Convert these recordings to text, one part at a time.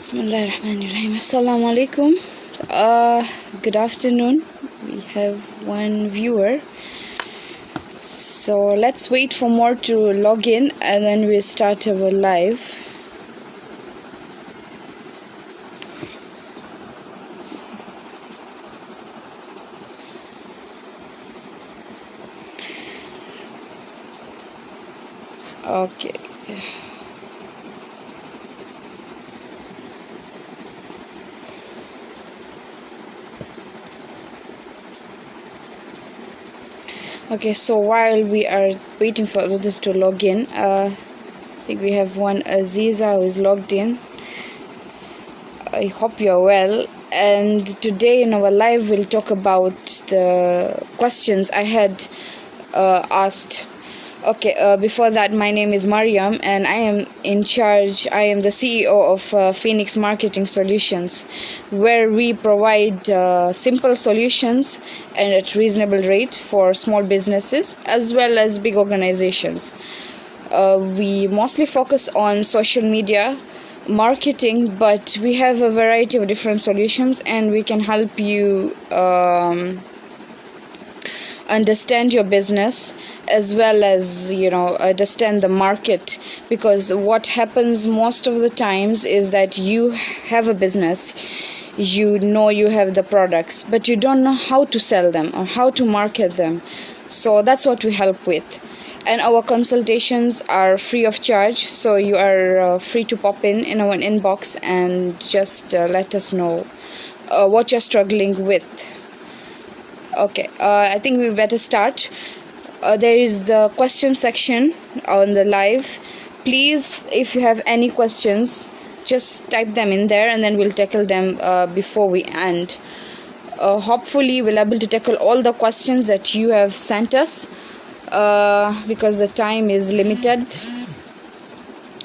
Bismillahirrahmanirrahim. Assalamu alaikum. Good afternoon. We have one viewer. So let's wait for more to log in and then we'll start our live. Okay. Okay, so while we are waiting for others to log in, I think we have one Aziza who is logged in. I hope you're well. And today in our live, we'll talk about the questions I had asked. Okay, before that, my name is Mariam and I am in charge. I am the CEO of Phoenix Marketing Solutions, where we provide simple solutions and at reasonable rate for small businesses as well as big organizations. We mostly focus on social media marketing, but we have a variety of different solutions and we can help you understand your business as well as understand the market, because what happens most of the times is that you have a business, you have the products, but you don't know how to sell them or how to market them. So that's what we help with, and our consultations are free of charge, so you are free to pop in our inbox and just let us know what you're struggling with. Okay, I think we better start. There is the question section on the live. Please, if you have any questions, just type them in there and then we'll tackle them before we end. Hopefully we'll be able to tackle all the questions that you have sent us because the time is limited.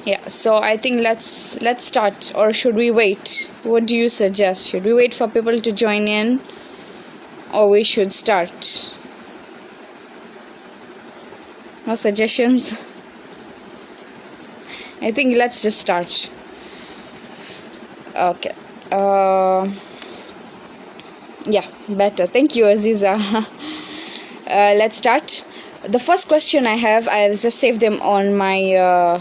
Yeah, so I think let's start, or should we wait? What do you suggest? Should we wait for people to join in, or we should start? No suggestions? I think let's just start. Okay. Yeah, better. Thank you, Aziza. Let's start. The first question I have just saved them on my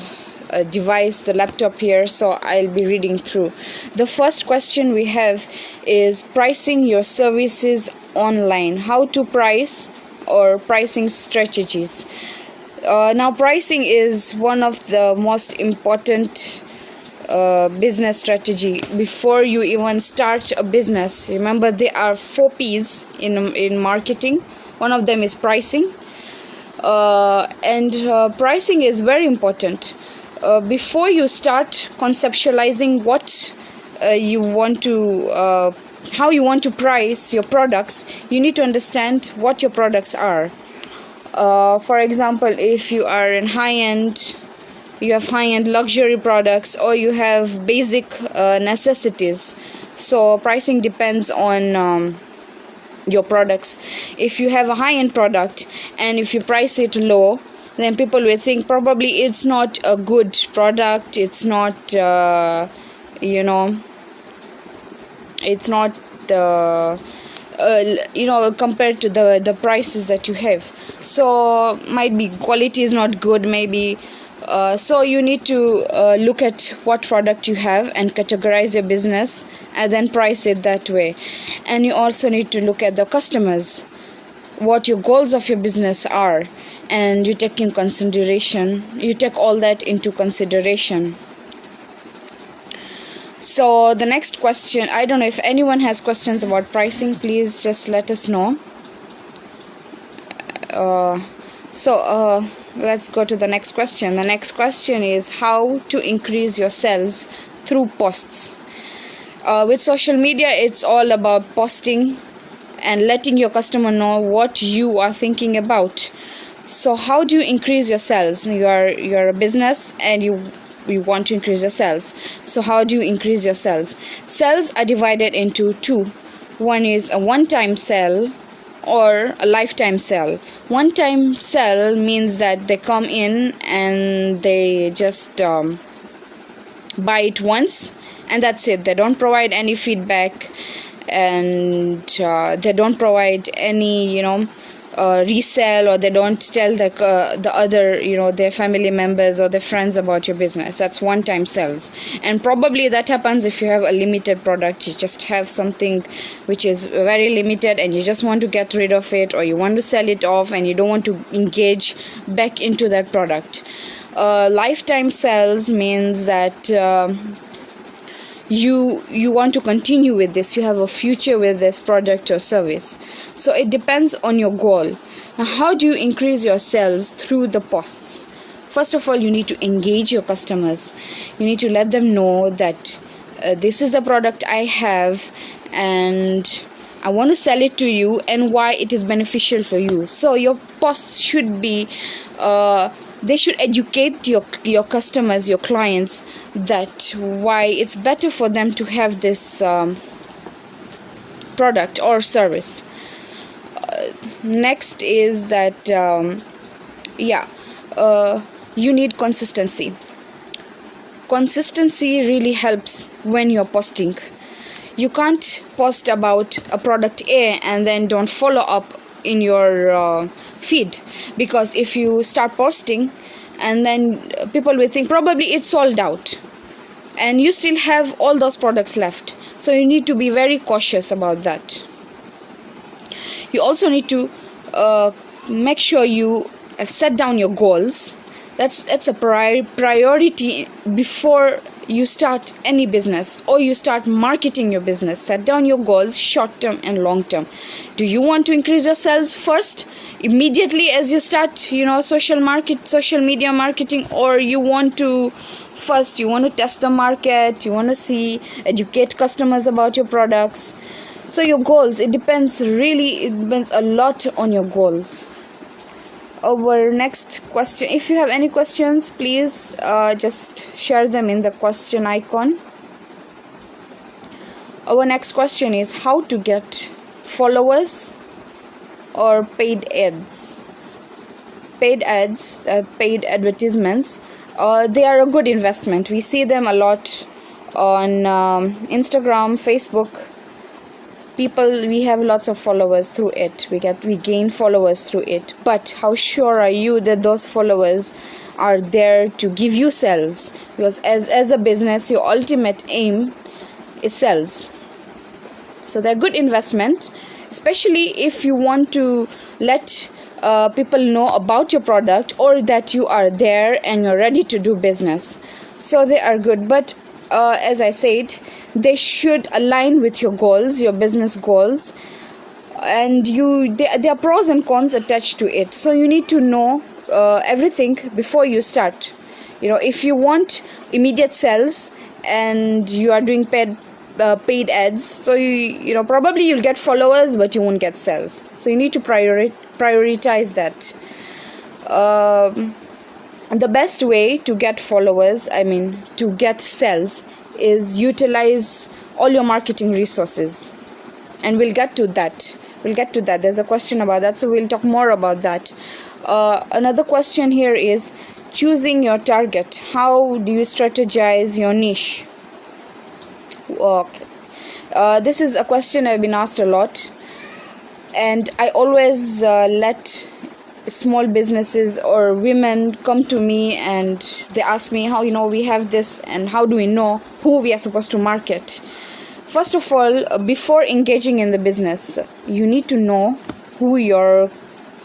device, the laptop here, so I'll be reading through. The first question we have is pricing your services online. How to price or pricing strategies. Now, pricing is one of the most important business strategy before you even start a business. Remember, there are 4 P's in marketing. One of them is pricing, and pricing is very important. Before you start conceptualizing what you want to how you want to price your products, you need to understand what your products are. For example, if you are in high-end, you have high-end luxury products, or you have basic necessities. So pricing depends on your products. If you have a high-end product and if you price it low, then people will think probably it's not a good product, it's not it's not compared to the prices that you have. So might be quality is not good, maybe. So you need to look at what product you have and categorize your business and then price it that way. And you also need to look at the customers, what your goals of your business are, and you take all that into consideration. So the next question, I don't know if anyone has questions about pricing, please just let us know. Let's go to the next question. The next question is how to increase your sales through posts. With social media, it's all about posting and letting your customer know what you are thinking about. So how do you increase your sales? You're a business and you want to increase your sales. So how do you increase your sales? Sales are divided into 2. One is a one-time sale or a lifetime sale. One-time sale means that they come in and they just buy it once and that's it. They don't provide any feedback, and they don't provide any resell, or they don't tell the other their family members or their friends about your business. That's one-time sales, and probably that happens if you have a limited product. You just have something which is very limited and you just want to get rid of it, or you want to sell it off and you don't want to engage back into that product. Lifetime sales means that you want to continue with this, you have a future with this product or service. So it depends on your goal. How do you increase your sales? Through the posts. First of all, you need to engage your customers. You need to let them know that this is the product I have and I want to sell it to you, and why it is beneficial for you. So your posts should be they should educate your customers, your clients, that why it's better for them to have this product or service. Next is that you need consistency. Consistency really helps when you're posting. You can't post about a product A and then don't follow up in your feed, because if you start posting and then people will think probably it's sold out and you still have all those products left. So you need to be very cautious about that. You also need to make sure you set down your goals. That's a priority before you start any business or you start marketing your business. Set down your goals, short term and long term. Do you want to increase your sales first, immediately as you start social media marketing, or you want to test the market, you want to educate customers about your products? So your goals, it depends a lot on your goals. Our next question, if you have any questions, please just share them in the question icon. Our next question is how to get followers or paid ads. Paid advertisements, they are a good investment. We see them a lot on Instagram, Facebook. We have lots of followers through it. We gain followers through it. But how sure are you that those followers are there to give you sales? Because as a business, your ultimate aim is sales. So they're good investment, especially if you want to let people know about your product, or that you are there and you're ready to do business. So they are good. But as I said, they should align with your goals, your business goals, and there are pros and cons attached to it. So you need to know everything before you start. If you want immediate sales and you are doing paid ads, so you probably you'll get followers but you won't get sales. So you need to prioritize that. The best way to get followers, to get sales, is utilize all your marketing resources, and we'll get to that. There's a question about that, so we'll talk more about that. Another question here is choosing your target. How do you strategize your niche? Okay. This is a question I've been asked a lot, and I always let small businesses or women come to me and they ask me how we have this, and how do we know who we are supposed to market. First of all, before engaging in the business, you need to know who your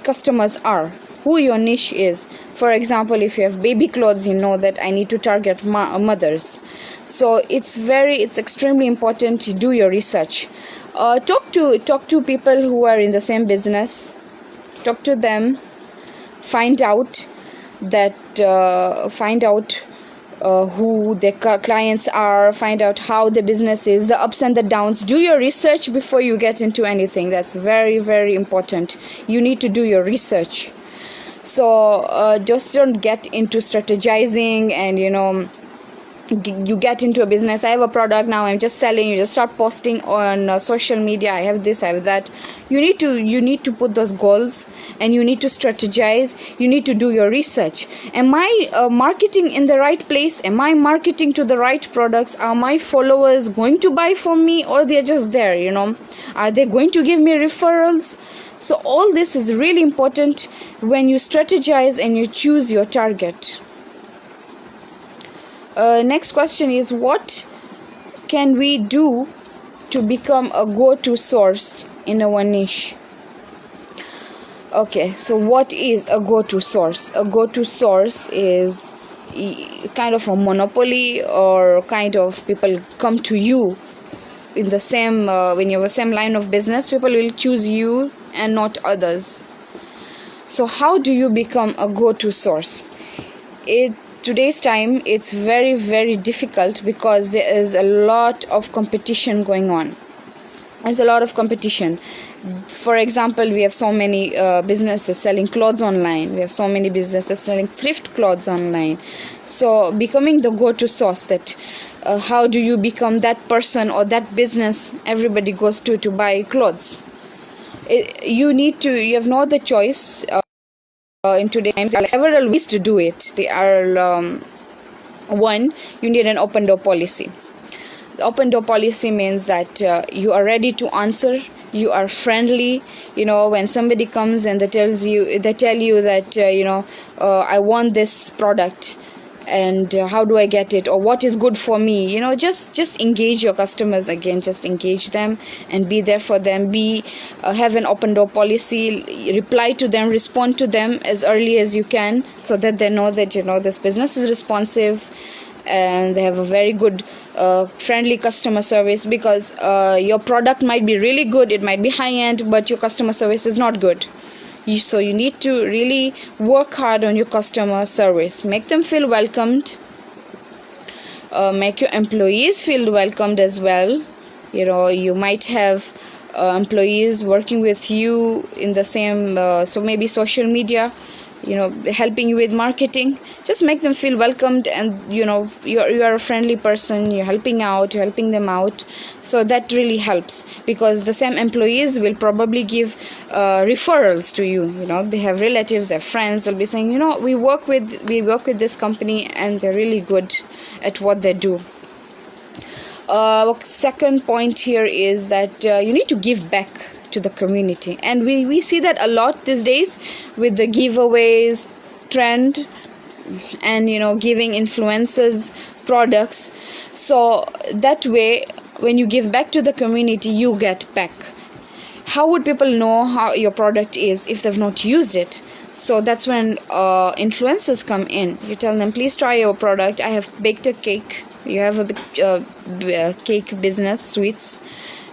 customers are, who your niche is. For example, if you have baby clothes, you know that I need to target mothers. So it's extremely important to do your research. Talk to people who are in the same business. Talk to them. Find out who the clients are. Find out how the business is, the ups and the downs. Do your research before you get into anything. That's very, very important. You need to do your research. So just don't get into strategizing and you get into a business. I have a product now, I'm just selling. You just start posting on social media, I have this, I have that. You need to put those goals, and you need to strategize. You need to do your research. Am I marketing in the right place? Am I marketing to the right products? Are my followers going to buy from me, or they're just there, are they going to give me referrals? So all this is really important when you strategize and you choose your target. Next question is, what can we do to become a go-to source in our niche? Okay, so what is a go-to source? A go-to source is kind of a monopoly, or kind of people come to you in the same when you have the same line of business. People will choose you and not others. So how do you become a go-to source? Today's time, it's very, very difficult, because there is a lot of competition going on. There's a lot of competition. For example, we have so many businesses selling clothes online. We have so many businesses selling thrift clothes online. So becoming the go-to source, that how do you become that person or that business everybody goes to buy clothes? You have no other choice. In today's time, there are several ways to do it. They are one, you need an open door policy. The open door policy means that you are ready to answer. You are friendly. When somebody comes and they tell you that I want this product, and how do I get it, or what is good for me, just engage your customers again. Just engage them and be there for them. Have an open door policy. Reply to them, respond to them as early as you can, so that they know that this business is responsive and they have a very good friendly customer service. Because your product might be really good, it might be high end, but your customer service is not good. So you need to really work hard on your customer service. Make them feel welcomed. Make your employees feel welcomed as well. You might have employees working with you in the same, so maybe social media, helping you with marketing. Just make them feel welcomed, and you are a friendly person. You're helping them out. So that really helps, because the same employees will probably give referrals to you. They have relatives, they have friends. They'll be saying, we work with this company, and they're really good at what they do. Second point here is that you need to give back to the community, and we see that a lot these days with the giveaways trend, and giving influencers products. So that way, when you give back to the community, you get back. How would people know how your product is if they've not used it? So that's when influencers come in. You tell them, please try our product. I have baked a cake. You have a cake business, sweets,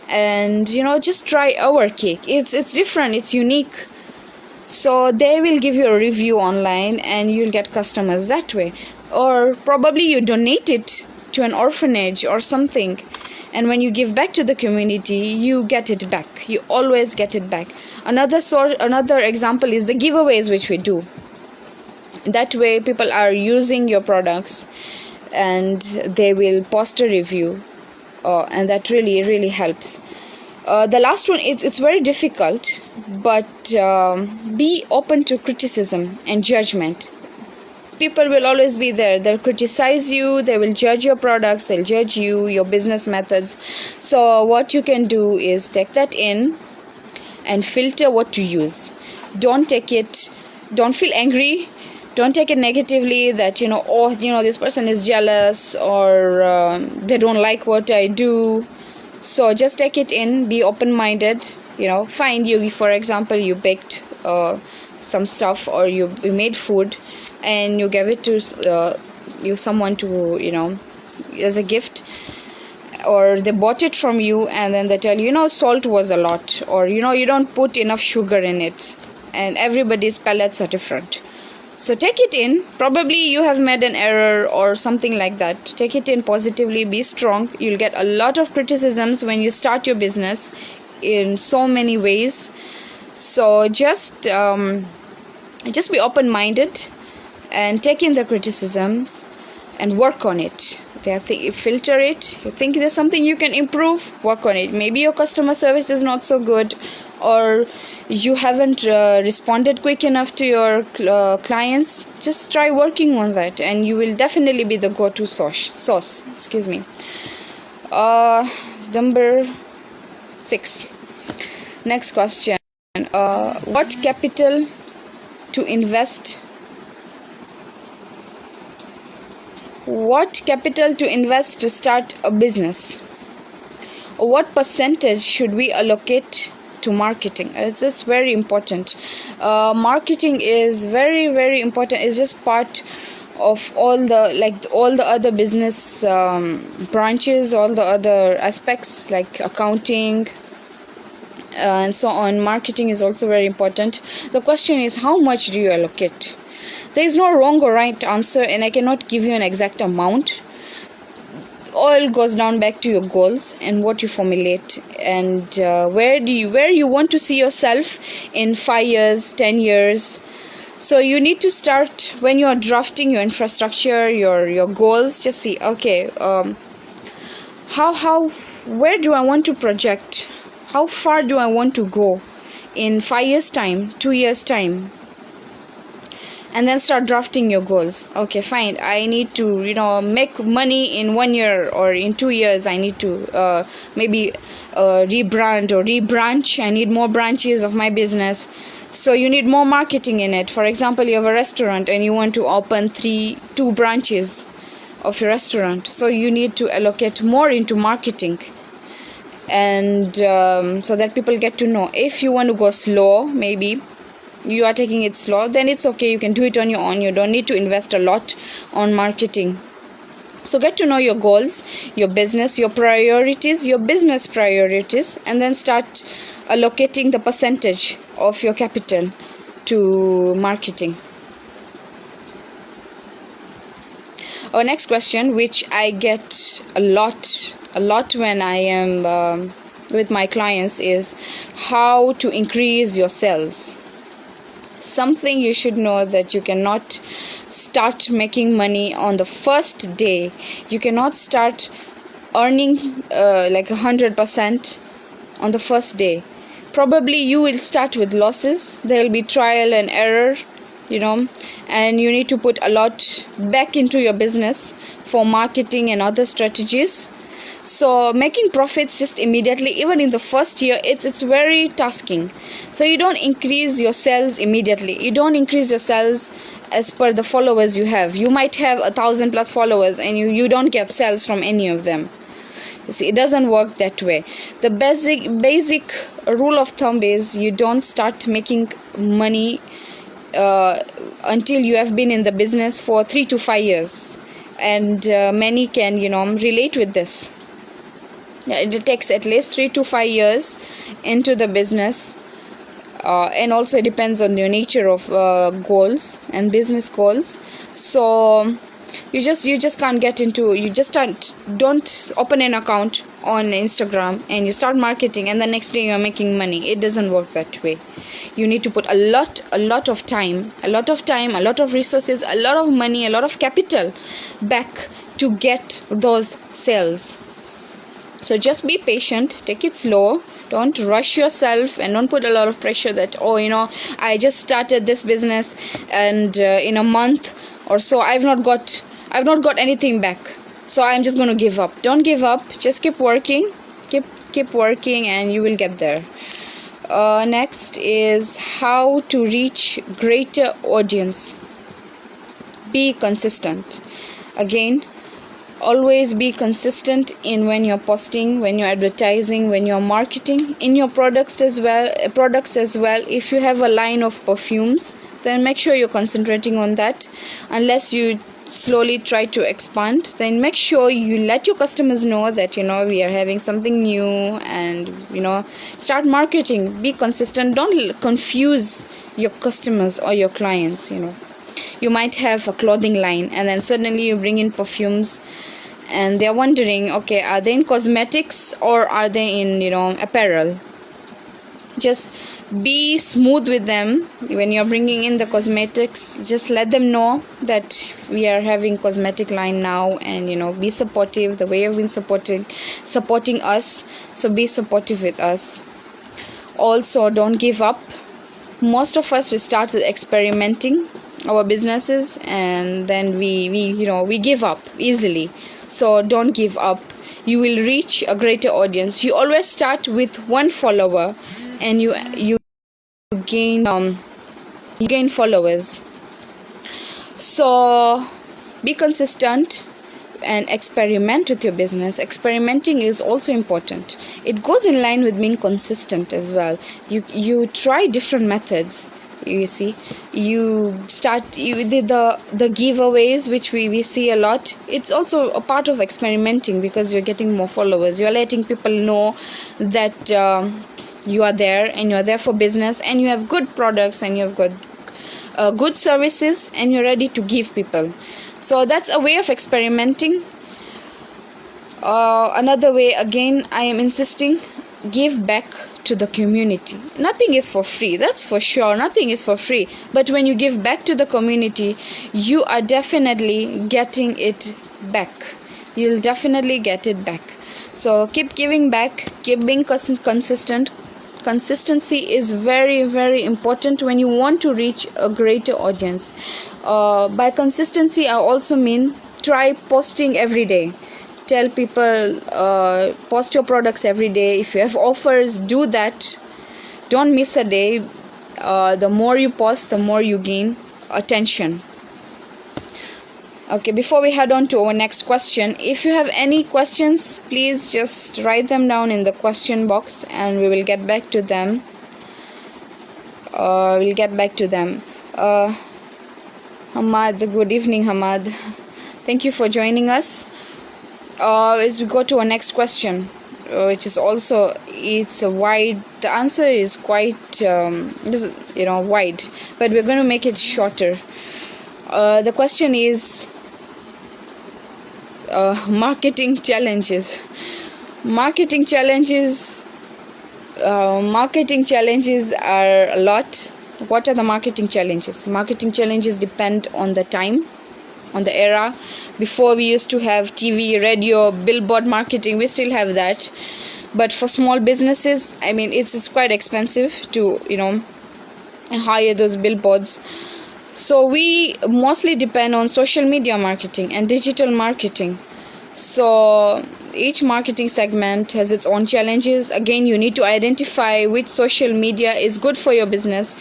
and just try our cake. It's different, it's unique. So they will give you a review online, and you'll get customers that way. Or probably you donate it to an orphanage or something, and when you give back to the community, you get it back. You always get it back. Another example is the giveaways which we do. That way people are using your products, and they will post a review, and that really, really helps. The last one, it's very difficult, but be open to criticism and judgment. People will always be there. They'll criticize you, they will judge your products, they'll judge you, your business methods. So what you can do is take that in and filter what to use. Don't feel angry. Don't take it negatively that, this person is jealous, or they don't like what I do. So just take it in, be open-minded. Fine, for example, you baked some stuff, or you made food, and you gave it to someone to, as a gift, or they bought it from you, and then they tell you, salt was a lot, or you don't put enough sugar in it, and everybody's palates are different. So take it in. Probably you have made an error or something like that. Take it in positively, be strong. You'll get a lot of criticisms when you start your business in so many ways. So just be open-minded and take in the criticisms and work on it. filter it. You think there's something you can improve, work on it. Maybe your customer service is not so good, or you haven't responded quick enough to your clients. Just try working on that, and you will definitely be the go-to source. Excuse me. Number 6. Next question. What capital to invest? What capital to invest to start a business? What percentage should we allocate to marketing? It's just very important. Marketing is very, very important. It's just part of all the other business branches, all the other aspects like accounting and so on. Marketing is also very important. The question is, how much do you allocate? There is no wrong or right answer, and I cannot give you an exact amount. All goes down back to your goals and what you formulate, and where you want to see yourself in 5 years, 10 years. So you need to start when you are drafting your infrastructure, your goals. Just see, okay, where do I want to project? How far do I want to go in 5 years time, 2 years time? And then start drafting your goals. Okay, fine, I need to make money in 1 year, or in 2 years I need to maybe rebrand or rebranch. I need more branches of my business, so you need more marketing in it. For example, you have a restaurant and you want to open 2 branches of your restaurant, so you need to allocate more into marketing, and so that people get to know. If you want to go slow, maybe you are taking it slow, then it's okay, you can do it on your own. You don't need to invest a lot on marketing. So get to know your goals, your business, your priorities, your business priorities, and then start allocating the percentage of your capital to marketing. Our next question, which I get a lot when I am with my clients, is how to increase your sales. Something you should know, that you cannot start making money on the first day. You cannot start earning like 100% on the first day. Probably you will start with losses. There will be trial and error, and you need to put a lot back into your business for marketing and other strategies. So making profits just immediately, even in the first year, it's very tasking. So you don't increase your sales immediately. You don't increase your sales as per the followers you have. You might have 1,000 plus followers, and you don't get sales from any of them. You see, it doesn't work that way. The basic rule of thumb is, you don't start making money until you have been in the business for 3 to 5 years, and many can relate with this. It takes at least 3 to 5 years into the business, and also it depends on your nature of goals and business goals. So you just can't get into, don't open an account on Instagram and you start marketing and the next day you're making money. It doesn't work that way. You need to put a lot of time, a lot of resources, a lot of money, a lot of capital back to get those sales. So just be patient, take it slow, don't rush yourself, and don't put a lot of pressure that, I just started this business and in a month or so I've not got anything back, so I'm just going to give up. Don't give up, just keep working, keep working, and you will get there. Next is how to reach greater audience. Be consistent. Again, always be consistent in when you're posting, when you're advertising, when you're marketing, in your products as well. If you have a line of perfumes, then make sure you're concentrating on that. Unless you slowly try to expand, then make sure you let your customers know that we are having something new, and start marketing. Be consistent. Don't confuse your customers or your clients. You might have a clothing line, and then suddenly you bring in perfumes, and they're wondering, okay, are they in cosmetics or are they in apparel? Just be smooth with them when you're bringing in the cosmetics. Just let them know that we are having cosmetic line now, and be supportive the way you've been supporting us. So be supportive with us. Also, don't give up. Most of us, we start with experimenting our businesses, and then we give up easily. So don't give up. You will reach a greater audience. You always start with one follower, and you gain followers. So be consistent and experiment with your business. Experimenting is also important. It goes in line with being consistent as well. You try different methods. You see, you did the giveaways, which we see a lot. It's also a part of experimenting, because you're getting more followers. You're letting people know that you are there, and you're there for business, and you have good products, and you've got good services, and you're ready to give people. So that's a way of experimenting. Another way, again, I am insisting, give back to the community. Nothing is for free, that's for sure. Nothing is for free. But when you give back to the community, you are definitely getting it back. You'll definitely get it back. So keep giving back, keep being consistent. Consistency is very, very important when you want to reach a greater audience. By consistency, I also mean try posting every day. Tell people, post your products every day. If you have offers, do that. Don't miss a day. The more you post, the more you gain attention. Okay, before we head on to our next question, if you have any questions, please just write them down in the question box, and we will get back to them. Hamad, good evening, Hamad. Thank you for joining us. As we go to our next question, which is also, it's a wide, the answer is quite wide, but we're going to make it shorter. The question is marketing challenges. Marketing challenges are a lot. What are the marketing challenges? Marketing challenges depend on the time, on the era. Before, we used to have TV, radio, billboard marketing. We still have that, but for small businesses, I mean, it's quite expensive to hire those billboards. So we mostly depend on social media marketing and digital marketing. So each marketing segment has its own challenges. Again, you need to identify which social media is good for your business.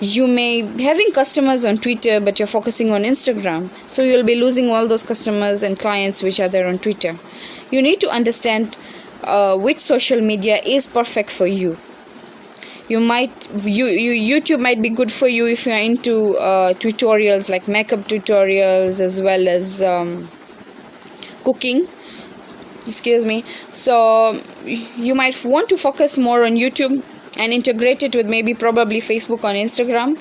You may be having customers on Twitter, but you're focusing on Instagram. So you'll be losing all those customers and clients which are there on Twitter. You need to understand which social media is perfect for you. YouTube might be good for you if you're into tutorials, like makeup tutorials, as well as cooking. So you might want to focus more on YouTube and integrate it with maybe probably Facebook or Instagram.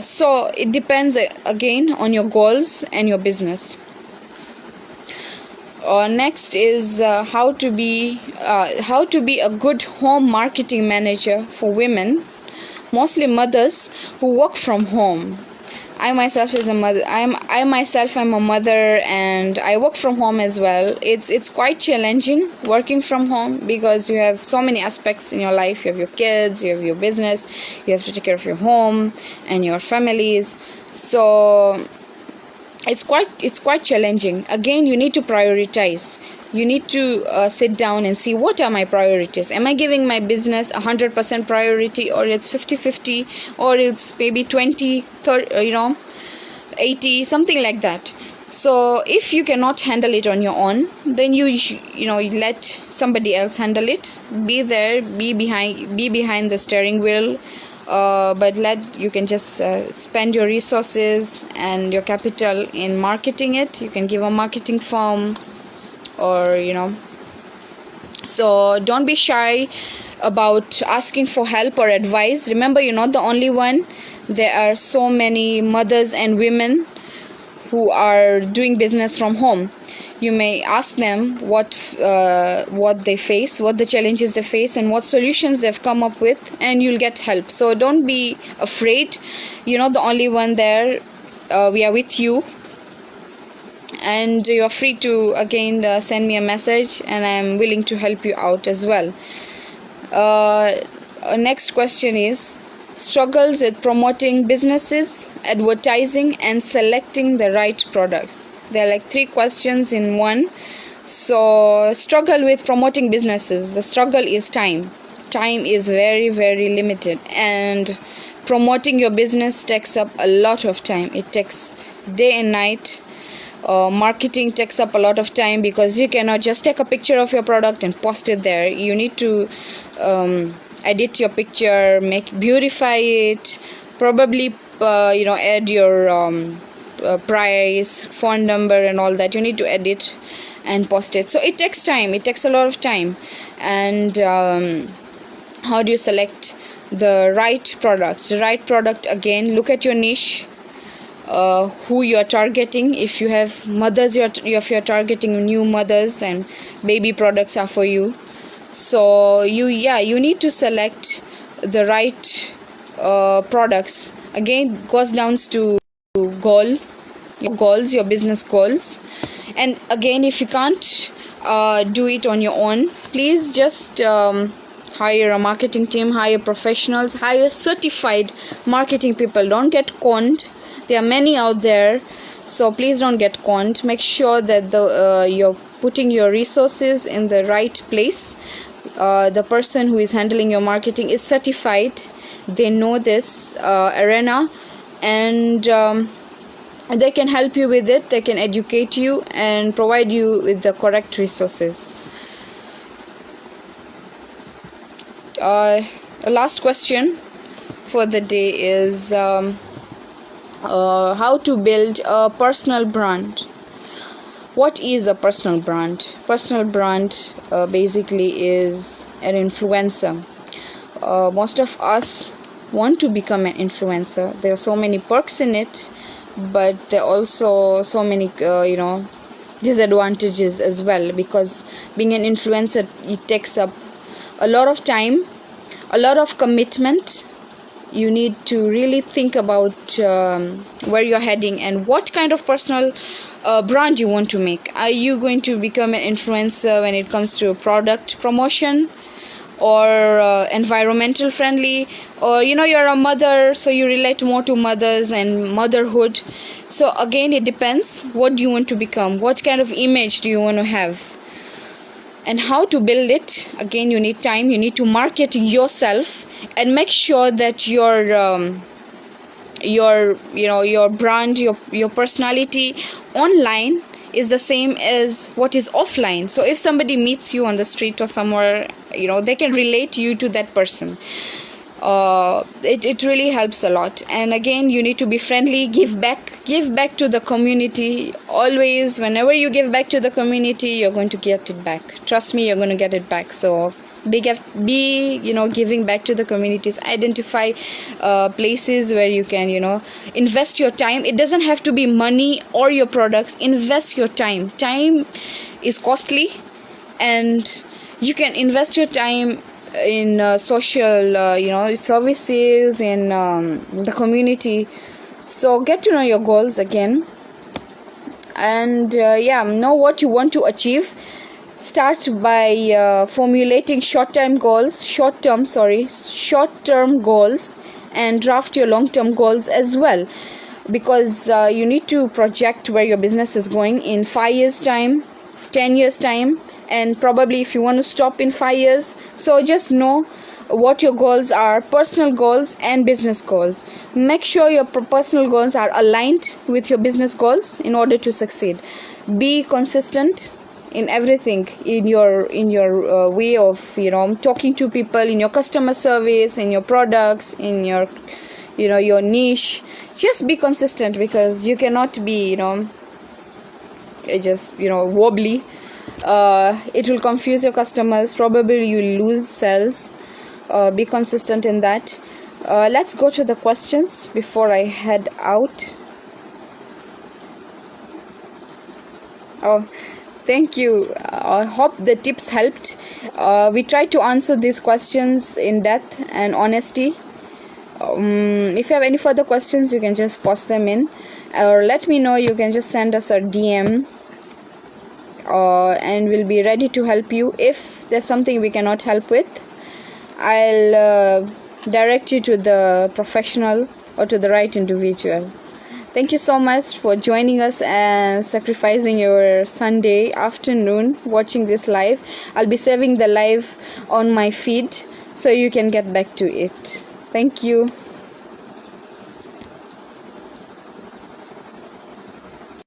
So it depends again on your goals and your business. Next is how to be a good home marketing manager for women, mostly mothers who work from home. I myself am a mother, and I work from home as well. It's quite challenging working from home, because you have so many aspects in your life. You have your kids, you have your business, you have to take care of your home and your families. So it's quite challenging. Again, you need to prioritize. You need to sit down and see, what are my priorities? Am I giving my business 100% priority, or it's 50-50, or it's maybe 20-30, 80, something like that. So if you cannot handle it on your own, then you let somebody else handle it. Be there, be behind the steering wheel. But you can just spend your resources and your capital in marketing it. You can give a marketing firm, or so don't be shy about asking for help or advice. Remember, you're not the only one. There are so many mothers and women who are doing business from home. You may ask them what they face, what the challenges they face, and what solutions they've come up with, and you'll get help. So don't be afraid. You're not the only one there. We are with you, and you are free to again send me a message, and I'm willing to help you out as well. Next question is struggles with promoting businesses, advertising, and selecting the right products. There are like 3 questions in one. So struggle with promoting businesses. The struggle is time. Time is very, very limited, and promoting your business takes up a lot of time. It takes day and night. Marketing takes up a lot of time, because you cannot just take a picture of your product and post it there. You need to edit your picture, beautify it, probably add your price, phone number, and all that. You need to edit and post it. So it takes time. It takes a lot of time. And how do you select the right product? The right product, again, look at your niche, who you are targeting. If you have mothers, if you're targeting new mothers, then baby products are for you. So you need to select the right products. Again, goes down to goals, your business goals. And again, if you can't do it on your own, please just hire a marketing team, hire professionals, hire certified marketing people. Don't get conned. There are many out there, so please don't get conned. Make sure that you're putting your resources in the right place. The person who is handling your marketing is certified. They know this arena, and they can help you with it. They can educate you and provide you with the correct resources. Last question for the day is how to build a personal brand. What is a personal brand? Personal brand basically is an influencer. Most of us want to become an influencer. There are so many perks in it, but there are also so many disadvantages as well, because being an influencer, it takes up a lot of time, a lot of commitment. You need to really think about where you're heading and what kind of personal brand you want to make. Are you going to become an influencer when it comes to product promotion, or environmental friendly, or you're a mother, so you relate more to mothers and motherhood? So again, it depends. What do you want to become? What kind of image do you want to have? And how to build it? Again, you need time. You need to market yourself and make sure that your brand, your personality online is the same as what is offline. So if somebody meets you on the street or somewhere, they can relate you to that person. It really helps a lot. And again, you need to be friendly. Give back to the community. Always, whenever you give back to the community, you're going to get it back. Trust me, you're going to get it back. So be giving back to the communities. Identify places where you can invest your time. It doesn't have to be money or your products. Invest your time. Time is costly, and you can invest your time in social services in the community. So get to know your goals again, and know what you want to achieve. Start by formulating short-term goals, and draft your long-term goals as well, because you need to project where your business is going in 5 years time, 10 years time, and probably if you want to stop in 5 years. So just know what your goals are, personal goals and business goals. Make sure your personal goals are aligned with your business goals in order to succeed. Be consistent in everything, in your way of talking to people, in your customer service, in your products, in your your niche. Just be consistent, because you cannot be just wobbly. It will confuse your customers. Probably you will lose sales. Be consistent in that. Let's go to the questions before I head out. Thank you. I hope the tips helped. We tried to answer these questions in depth and honesty. If you have any further questions, you can just post them in, or let me know. You can just send us a DM, and we'll be ready to help you. If there's something we cannot help with, I'll direct you to the professional or to the right individual. Thank you so much for joining us and sacrificing your Sunday afternoon watching this live. I'll be saving the live on my feed so you can get back to it. Thank you.